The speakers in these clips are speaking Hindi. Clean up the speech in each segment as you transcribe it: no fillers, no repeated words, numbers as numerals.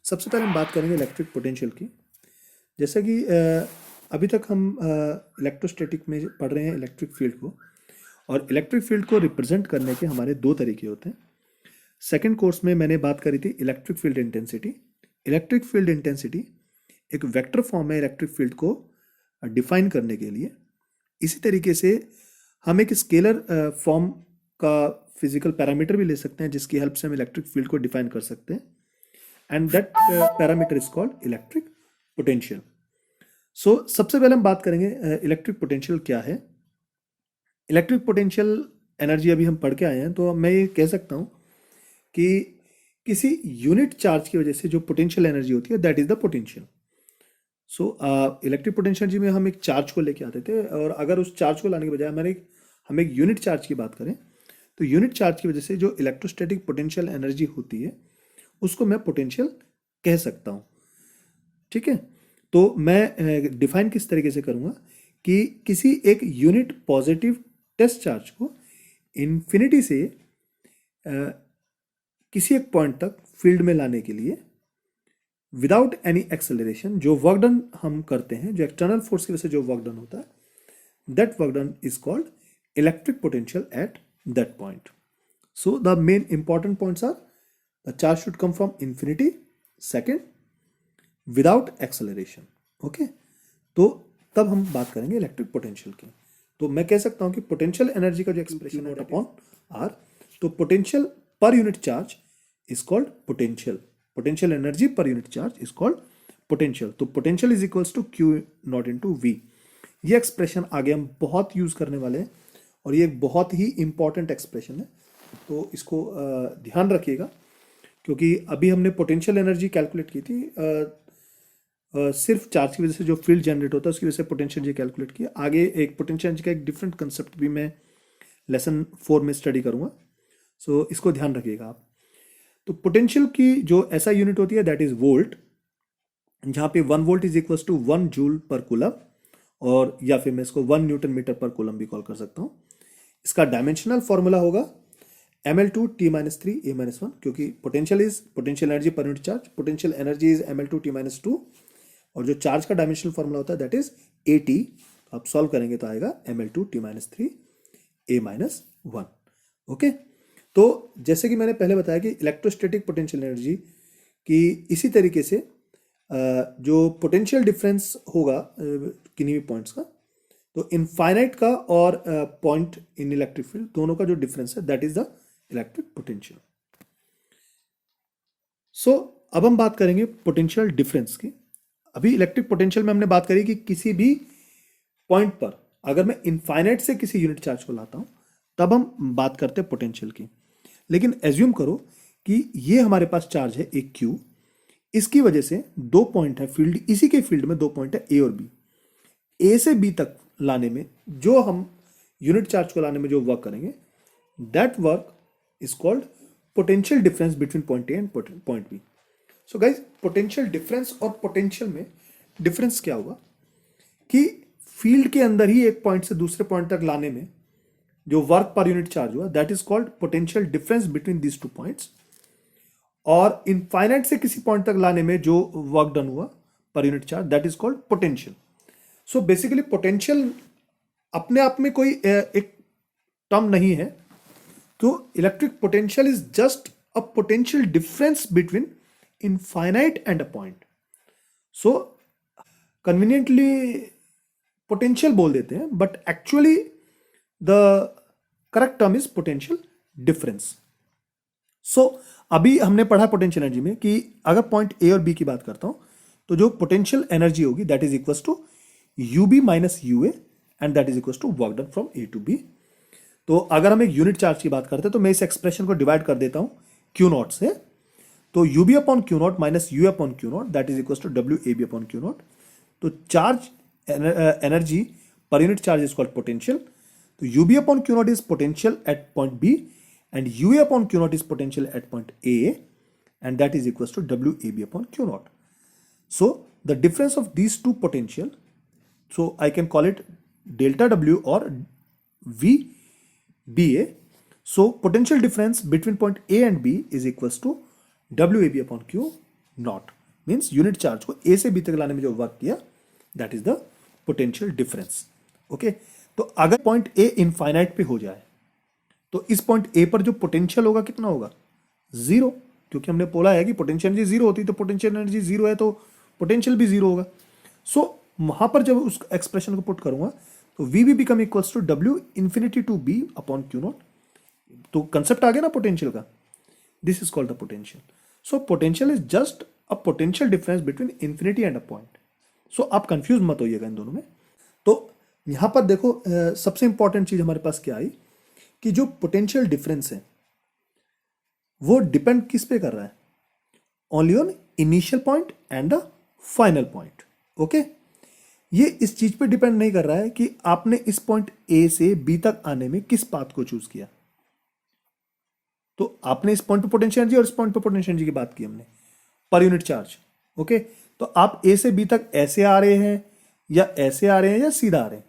सबसे पहले हम बात करेंगे इलेक्ट्रिक पोटेंशियल की। जैसा कि अभी तक हम इलेक्ट्रोस्टैटिक में पढ़ रहे हैं इलेक्ट्रिक फील्ड को, और इलेक्ट्रिक फील्ड को रिप्रेजेंट करने के हमारे दो तरीके होते हैं। सेकंड कोर्स में मैंने बात करी थी electric field intensity. Electric field intensity एक वेक्टर फॉर्म है इलेक्ट्रिक फील्ड को डिफाइन करने के लिए। इसी तरीके से हम एक स्केलर फॉर्म का फिजिकल पैरामीटर भी ले सकते हैं जिसकी हेल्प से हम इलेक्ट्रिक फील्ड को डिफाइन कर सकते हैं, and that parameter is called electric potential. So सबसे पहले हम बात करेंगे इलेक्ट्रिक पोटेंशियल क्या है। इलेक्ट्रिक पोटेंशियल एनर्जी अभी हम पढ़ के आए हैं, तो मैं ये कह सकता हूँ कि किसी यूनिट चार्ज की वजह से जो पोटेंशियल एनर्जी होती है that is the potential. So electric potential energy में हम एक चार्ज को लेके आते थे, और अगर उस चार्ज को लाने के बजाय हम एक यूनिट चार्ज की बात करें तो यूनिट चार्ज की वजह से जो इलेक्ट्रोस्टैटिक पोटेंशियल एनर्जी होती है उसको मैं पोटेंशियल कह सकता हूँ। ठीक है, तो मैं डिफाइन किस तरीके से करूँगा कि किसी एक यूनिट पॉजिटिव टेस्ट चार्ज को इन्फिनिटी से किसी एक पॉइंट तक फील्ड में लाने के लिए विदाउट एनी एक्सेलरेशन जो वर्क डन हम करते हैं, जो एक्सटर्नल फोर्स की वजह से जो वर्क डन होता है, that work done is called electric potential at that point. So the main important points are the charge should come from infinity, second without acceleration. Okay, तो तब हम बात करेंगे इलेक्ट्रिक पोटेंशियल की। तो मैं कह सकता हूं कि पोटेंशियल एनर्जी का जो एक्सप्रेशन नोट अपॉन आर, तो पोटेंशियल पर unit charge is called potential, potential energy पर unit charge is called potential. तो potential is equals to Q naught into V. ये एक्सप्रेशन आगे हम बहुत यूज करने वाले हैं और ये एक बहुत ही इंपॉर्टेंट एक्सप्रेशन है, तो इसको ध्यान रखिएगा, क्योंकि अभी हमने पोटेंशियल एनर्जी कैलकुलेट की थी सिर्फ चार्ज की वजह से जो फील्ड जनरेट होता है उसकी वजह से पोटेंशियल एनर्जी कैलकुलेट किया। आगे एक पोटेंशियल एनर्जी का एक डिफरेंट कंसेप्ट भी मैं लेसन 4 में स्टडी करूंगा, सो इसको ध्यान रखिएगा आप। तो पोटेंशियल की जो ऐसा यूनिट होती है दैट इज वोल्ट, जहां पे 1 volt is equal to 1 joule per coulomb, और या फिर मैं इसको 1 न्यूटन मीटर पर कूलम भी कॉल कर सकता हूं। इसका डायमेंशनल फॉर्मूला होगा ml2 t-3 a-1, क्योंकि पोटेंशियल एनर्जी पर unit charge, potential energy is ml2 t-2, और जो चार्ज का डायमेंशनल फॉर्मूला होता है दैट इज at। आप सॉल्व करेंगे तो आएगा ml2 t-3 a-1। ओके, तो जैसे कि मैंने पहले बताया कि इलेक्ट्रोस्टैटिक पोटेंशियल एनर्जी की इसी तरीके से जो पोटेंशियल डिफरेंस होगा किन्हीं भी पॉइंट्स का, तो इनफाइनाइट का और पॉइंट इन इलेक्ट्रिक फील्ड दोनों का जो डिफरेंस है that is the electric potential. So अब हम बात करेंगे पोटेंशियल डिफरेंस की। अभी इलेक्ट्रिक पोटेंशियल में हमने बात करी कि किसी भी पॉइंट पर अगर मैं इनफाइनाइट से किसी यूनिट चार्ज को लाता हूं तब हम बात करते हैं पोटेंशियल की। लेकिन एज्यूम करो कि ये हमारे पास चार्ज है एक क्यू, इसकी वजह से दो पॉइंट है फील्ड, इसी के फील्ड में दो पॉइंट है ए और बी। ए से बी तक लाने में जो हम यूनिट चार्ज को लाने में जो वर्क करेंगे that work is called potential difference between point A and point B. So guys, potential difference और पोटेंशियल में डिफरेंस क्या होगा कि फील्ड के अंदर ही एक पॉइंट से दूसरे पॉइंट तक लाने में जो वर्क पर यूनिट चार्ज हुआ that is called potential difference between these two points, और इनफाइनाइट से किसी पॉइंट तक लाने में जो वर्क डन हुआ पर unit charge that is called potential. So basically potential अपने आप में कोई एक टर्म नहीं है, तो electric potential is just a potential difference between infinite and a point. So conveniently potential बोल देते हैं, but actually the correct term is potential difference. So अभी हमने पढ़ा पोटेंशियल एनर्जी में कि अगर पॉइंट ए और बी की बात करता हूं तो जो पोटेंशियल एनर्जी होगी that is equal to ub minus UA, and that is equal to work done from A to B. तो अगर हम एक यूनिट चार्ज की बात करते हैं तो मैं इस एक्सप्रेशन को डिवाइड कर देता हूं क्यू नॉट से, तो ub upon Q naught minus U upon Q naught that is equal to W A B upon Q naught. तो चार्ज एनर्जी पर unit charge is called potential, तो ub upon Q naught is potential at point B and u upon q naught is potential at point A, and that is equals to WAB upon q naught. So the difference of these two potential, so I can call it delta W or VBA. So potential difference between point A and B is equals to WAB upon q naught. Means unit charge को ए से बी तक लाने में जो वर्क किया, that is the potential difference. Okay, तो अगर पॉइंट ए इनफाइनाइट पे हो जाए तो इस पॉइंट ए पर जो पोटेंशियल होगा कितना होगा, जीरो, क्योंकि हमने बोला है कि पोटेंशियल एनर्जी जीरो होती है, तो पोटेंशियल एनर्जी जीरो है तो पोटेंशियल भी जीरो होगा। सो वहां पर जब उस एक्सप्रेशन को पुट करूंगा तो V B become equals to W infinity to B upon Q naught. तो कंसेप्ट आ गया ना पोटेंशियल का, this is called the potential. So potential is just a potential difference between infinity and a point. So आप कंफ्यूज मत होइएगा इन दोनों में। तो यहां पर देखो सबसे इंपॉर्टेंट चीज हमारे पास क्या आई कि जो पोटेंशियल डिफरेंस है वो डिपेंड किस पे कर रहा है, only on initial point and the final point. Okay, ये इस चीज पे डिपेंड नहीं कर रहा है कि आपने इस पॉइंट ए से बी तक आने में किस पाथ को चूज किया। तो आपने इस पॉइंट पे पोटेंशियल एनर्जी और इस पॉइंट पे पोटेंशियल एनर्जी की बात की हमने पर यूनिट चार्ज। ओके, तो आप ए से बी तक ऐसे आ रहे हैं या ऐसे आ रहे हैं या सीधा आ रहे हैं,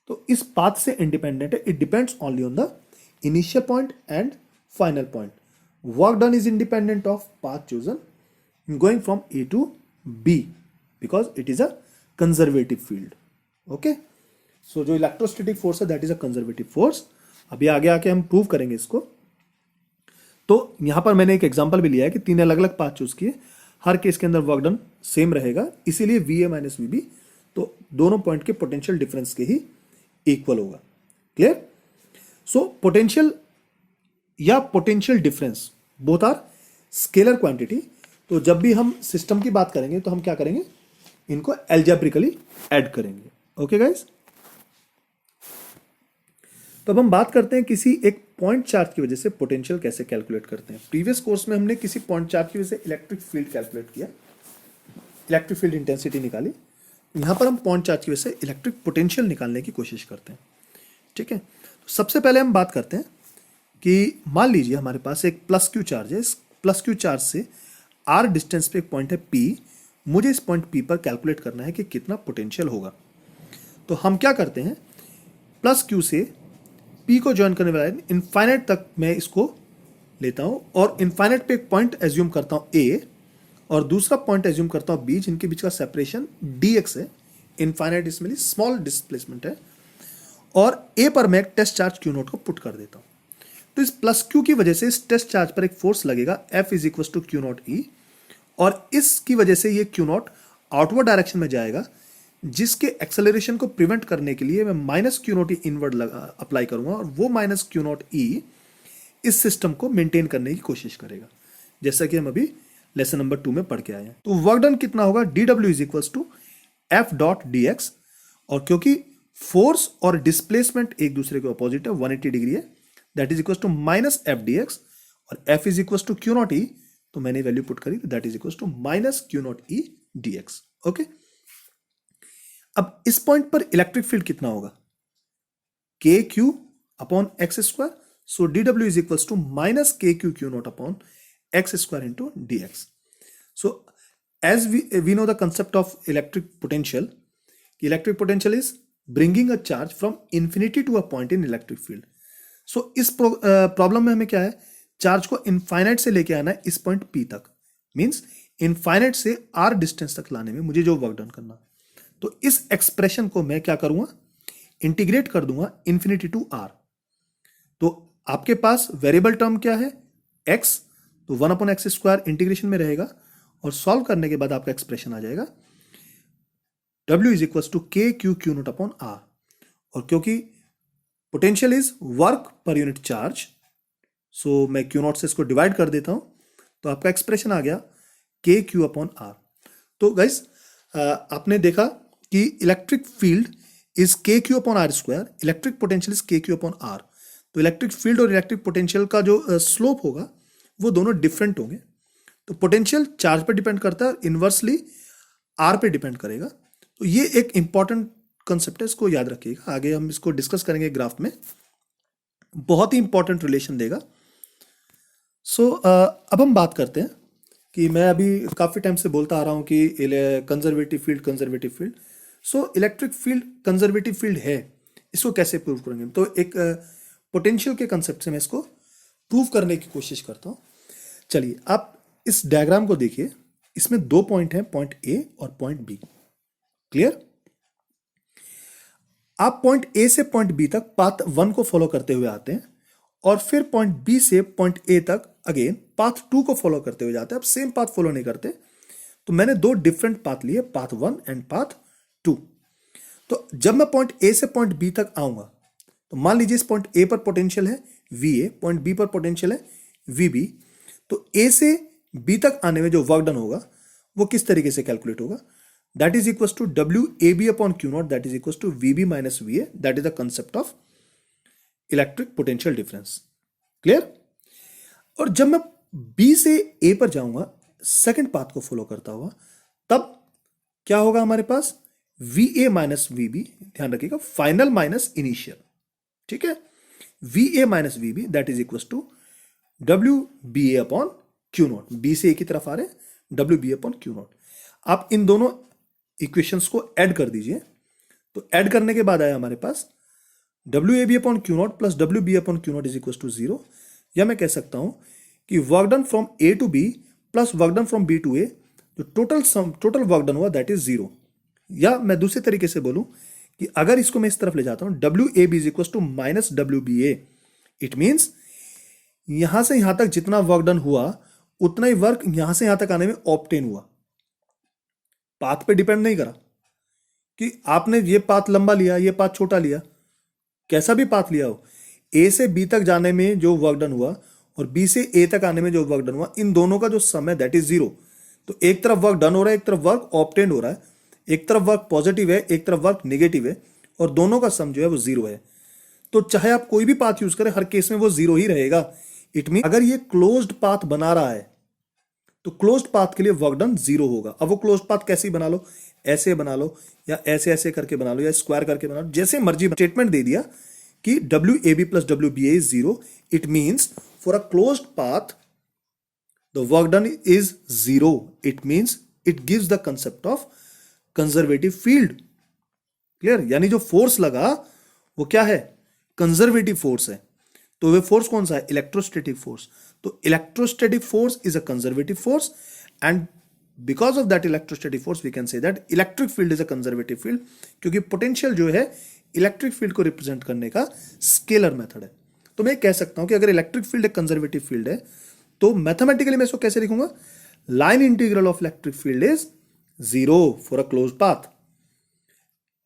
तो इस पाथ से इंडिपेंडेंट है। It depends only on the initial point and final point. Work done is independent of path chosen going from A to B because it is a conservative field. Okay, so जो इलेक्ट्रोस्टैटिक फोर्स है that is a conservative force. अभी आगे आके हम प्रूव करेंगे इसको। तो यहां पर मैंने एक एग्जांपल भी लिया है कि 3 अलग अलग पाथ चूज किए, हर केस के अंदर वर्क डन सेम रहेगा, इसीलिए V A minus V B तो दोनों पॉइंट के पोटेंशियल डिफरेंस के ही इक्वल होगा। क्लियर? सो पोटेंशियल या potential difference both are scalar quantity. तो जब भी हम सिस्टम की बात करेंगे तो हम क्या करेंगे, इनको एल्जेब्रिकली ऐड करेंगे। ओके गाइस, तो अब हम बात करते हैं किसी एक पॉइंट चार्ज की वजह से पोटेंशियल कैसे कैलकुलेट करते हैं। प्रीवियस कोर्स में हमने किसी पॉइंट चार्ज की वजह से इलेक्ट्रिक फील्ड कैलकुलेट किया, इलेक्ट्रिक फील्ड इंटेंसिटी निकाली। यहां पर हम पॉइंट चार्ज की वजह से इलेक्ट्रिक पोटेंशियल निकालने की कोशिश करते हैं। ठीक है, तो सबसे पहले हम बात करते हैं कि मान लीजिए हमारे पास एक प्लस क्यू चार्ज है। इस प्लस क्यू चार्ज से आर डिस्टेंस पे एक पॉइंट है पी। मुझे इस पॉइंट पी पर कैलकुलेट करना है कि कितना पोटेंशियल होगा। तो हम क्या करते हैं, प्लस क्यू से पी को ज्वाइन करने वाला इनफाइनाइट तक मैं इसको लेता हूं और इनफाइनाइट पे एक पॉइंट एज्यूम करता हूं ए और दूसरा पॉइंट एज्यूम करता हूं बी, जिनके बीच का सेपरेशन dx है। इनफाइनाइट इसमें स्मॉल डिस्प्लेसमेंट है और ए पर मैं एक टेस्ट चार्ज क्यू नोट को पुट कर देता हूं। तो इस प्लस क्यू की वजह से इस टेस्ट चार्ज पर एक फोर्स लगेगा F is equal to Q naught E और इसकी वजह से ये क्यू नॉट आउटवर्ड डायरेक्शन में जाएगा, जिसके एक्सेलरेशन को प्रिवेंट करने के लिए मैं माइनस क्यू नॉट ई इनवर्ड अप्लाई करूंगा और वो माइनस क्यू नॉट ई इस सिस्टम को मेंटेन करने की कोशिश करेगा, जैसा कि हम अभी लेसन नंबर 2 में पढ़ के आए हैं। तो वर्क डन कितना होगा, dw is equal to F dot dx और क्योंकि फोर्स और डिस्प्लेसमेंट एक दूसरे के अपोजिट है, 180 डिग्री है, that is equal to minus F dx और f is equal to Q naught E, तो मैंने वैल्यू पुट करी, that is equal to minus Q naught E dx। Okay, अब इस पॉइंट पर इलेक्ट्रिक फील्ड कितना होगा, K Q upon X square. So dw is equal to minus K Q Q naught upon X square into dx। So as we know the concept of electric potential, electric potential is bringing a charge from infinity to a point in electric field. So इस प्रॉब्लम में हमें क्या है, चार्ज को इनफाइनाइट से लेके आना है इस पॉइंट P तक, मींस इनफाइनाइट से R डिस्टेंस तक लाने में मुझे जो वर्क डन करना। तो इस एक्सप्रेशन को मैं क्या करूंगा, इंटीग्रेट कर दूंगा इन्फिनिटी टू R। तो आपके पास वेरिएबल टर्म क्या है, x, तो 1 अपॉन एक्स स्क्वायर इंटीग्रेशन में रहेगा और सॉल्व करने के बाद आपका एक्सप्रेशन आ जाएगा W is equal to K Q Q naught upon R. और क्योंकि पोटेंशियल इज वर्क पर यूनिट चार्ज, सो मैं क्यू नॉट से इसको डिवाइड कर देता हूं, तो आपका एक्सप्रेशन आ गया के क्यू अपॉन आर। तो गाइस आपने देखा कि electric field is K Q upon R square, electric potential is K Q upon R. तो इलेक्ट्रिक फील्ड और इलेक्ट्रिक पोटेंशियल का जो स्लोप होगा वो दोनों डिफरेंट होंगे। तो पोटेंशियल चार्ज पे डिपेंड करता है, इनवर्सली आर पे डिपेंड करेगा। तो ये एक इंपॉर्टेंट कंसेप्ट है, इसको याद रखिएगा। आगे हम इसको डिस्कस करेंगे ग्राफ में, बहुत ही इंपॉर्टेंट रिलेशन देगा। सो अब हम बात करते हैं कि मैं अभी काफी टाइम से बोलता आ रहा हूं कि conservative field. So electric field conservative field है, इसको कैसे प्रूव करेंगे। तो एक पोटेंशियल के कंसेप्ट से मैं इसको प्रूव करने की कोशिश करता हूं। चलिए आप इस डायग्राम को देखिए। इसमें दो पॉइंट हैं, पॉइंट ए और पॉइंट बी। क्लियर? आप पॉइंट ए से पॉइंट बी तक पाथ 1 को फॉलो करते हुए आते हैं और फिर पॉइंट बी से पॉइंट ए तक अगेन पाथ 2 को फॉलो करते हुए जाते हैं। आप सेम पाथ फॉलो नहीं करते, तो मैंने दो डिफरेंट पाथ लिए, पाथ 1 एंड पाथ 2। तो जब मैं पॉइंट ए से पॉइंट बी तक आऊंगा तो मान लीजिए इस पॉइंट ए पर पोटेंशियल है VA, पॉइंट बी पर पोटेंशियल है VB। तो ए से बी तक आने में जो वर्क डन होगा वो किस तरीके से कैलकुलेट होगा? That is equal to WAB upon Q naught, that is equal to VB minus VA। That is the concept of electric potential difference. Clear? और जब मैं बी से ए पर जाऊंगा सेकंड पाथ को फॉलो करता हुआ, तब क्या होगा हमारे पास? VA माइनस VB, ध्यान रखिएगा, फाइनल माइनस इनिशियल। ठीक है? VA minus VB that is equal to WBA upon Q naught. B से ए की तरफ आ रहे हैं, WBA अपॉन Q नॉट। आप इन दोनों इक्वेशंस को ऐड कर दीजिए, तो ऐड करने के बाद आया हमारे पास WAB upon Q naught plus WBA upon Q naught is equal to 0। या मैं कह सकता हूं कि work done from A to B plus work done from B to A, जो टोटल वर्क डन हुआ दैट इज 0। या मैं दूसरे तरीके से बोलूं कि अगर इसको मैं इस तरफ ले जाता हूं, WAB is equal to minus WBA, it means यहां से यहां तक जितना वर्क डन हुआ उतना ही वर्क यहां से यहां तक आने में ऑब्टेन हुआ। पाथ पे डिपेंड नहीं करा कि आपने ये पाथ लंबा लिया, ये पाथ छोटा लिया, कैसा भी पाथ लिया हो। ए से बी तक जाने में जो वर्क डन हुआ और बी से ए तक आने में जो वर्क डन हुआ, इन दोनों का जो सम है दैट इज 0। तो एक तरफ वर्क डन हो रहा है, एक तरफ वर्क ऑब्टेन हो रहा है, एक तरफ वर्क पॉजिटिव है, एक तरफ वर्क नेगेटिव है, और दोनों का सम जो है वो 0 है। तो चाहे आप कोई भी पाथ यूज करें, हर केस में वो 0 ही रहेगा। इट मीन अगर ये क्लोज्ड पाथ बना रहा है तो क्लोज्ड पाथ के लिए वर्क डन 0 होगा। अब वो क्लोज्ड पाथ कैसे बना लो, ऐसे बना लो या ऐसे ऐसे करके बना लो या स्क्वायर करके बना लो, जैसे मर्जी। स्टेटमेंट दे दिया कि WAB plus WBA is 0। It means for a closed path the work done is 0। It means it gives the concept of conservative field. Clear? यानी जो फोर्स लगा वो क्या है? कंजर्वेटिव फोर्स है। तो वे फोर्स कौन सा है? Electrostatic force. तो electrostatic force is a conservative force, and because of that electrostatic force we can say that electric field is a conservative field, क्योंकि पोटेंशियल जो है इलेक्ट्रिक फील्ड को रिप्रेजेंट करने का स्केलर मेथड है। तो मैं कह सकता हूं कि अगर इलेक्ट्रिक फील्ड एक कंजर्वेटिव फील्ड है तो मैथमेटिकली मैं इसको कैसे लिखूंगा? Line integral of electric field is 0 for a closed path.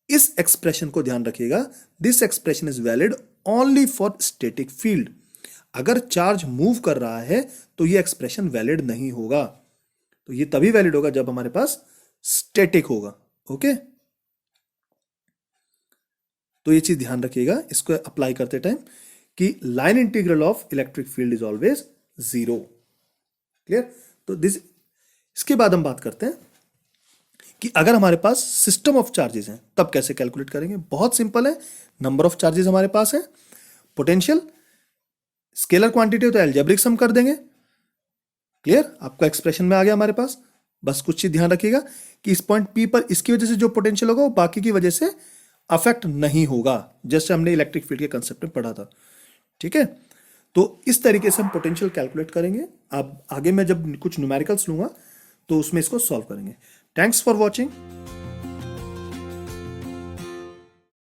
इस एक्सप्रेशन को ध्यान रखिएगा, this expression is valid only for static field. अगर चार्ज मूव कर रहा है तो ये एक्सप्रेशन वैलिड नहीं होगा। तो ये तभी वैलिड होगा जब हमारे पास स्टैटिक होगा। ओके, तो ये चीज ध्यान रखिएगा इसको अप्लाई करते टाइम कि line integral of electric field is always 0। Clear? तो दिस, इसके बाद हम बात करते हैं कि अगर हमारे पास सिस्टम ऑफ चार्जेस हैं तब कैसे कैलकुलेट करेंगे। बहुत सिंपल है, नंबर ऑफ चार्जेस हमारे पास है, पोटेंशियल स्केलर क्वांटिटी हो तो अलजेब्रिक सम कर देंगे। क्लियर? आपका एक्सप्रेशन में आ गया हमारे पास। बस कुछ चीज ध्यान रखिएगा कि इस पॉइंट P पर इसकी वजह से जो पोटेंशियल होगा वो बाकी की वजह से अफेक्ट नहीं होगा, जैसे हमने इलेक्ट्रिक फील्ड के कंसेप्ट में पढ़ा था। ठीक है? तो इस तरीके से हम पोटेंशियल कैलकुलेट करेंगे। अब आगे मैं जब कुछ न्यूमेरिकल्स लूंगा तो उसमें इसको सॉल्व करेंगे। Thanks for watching.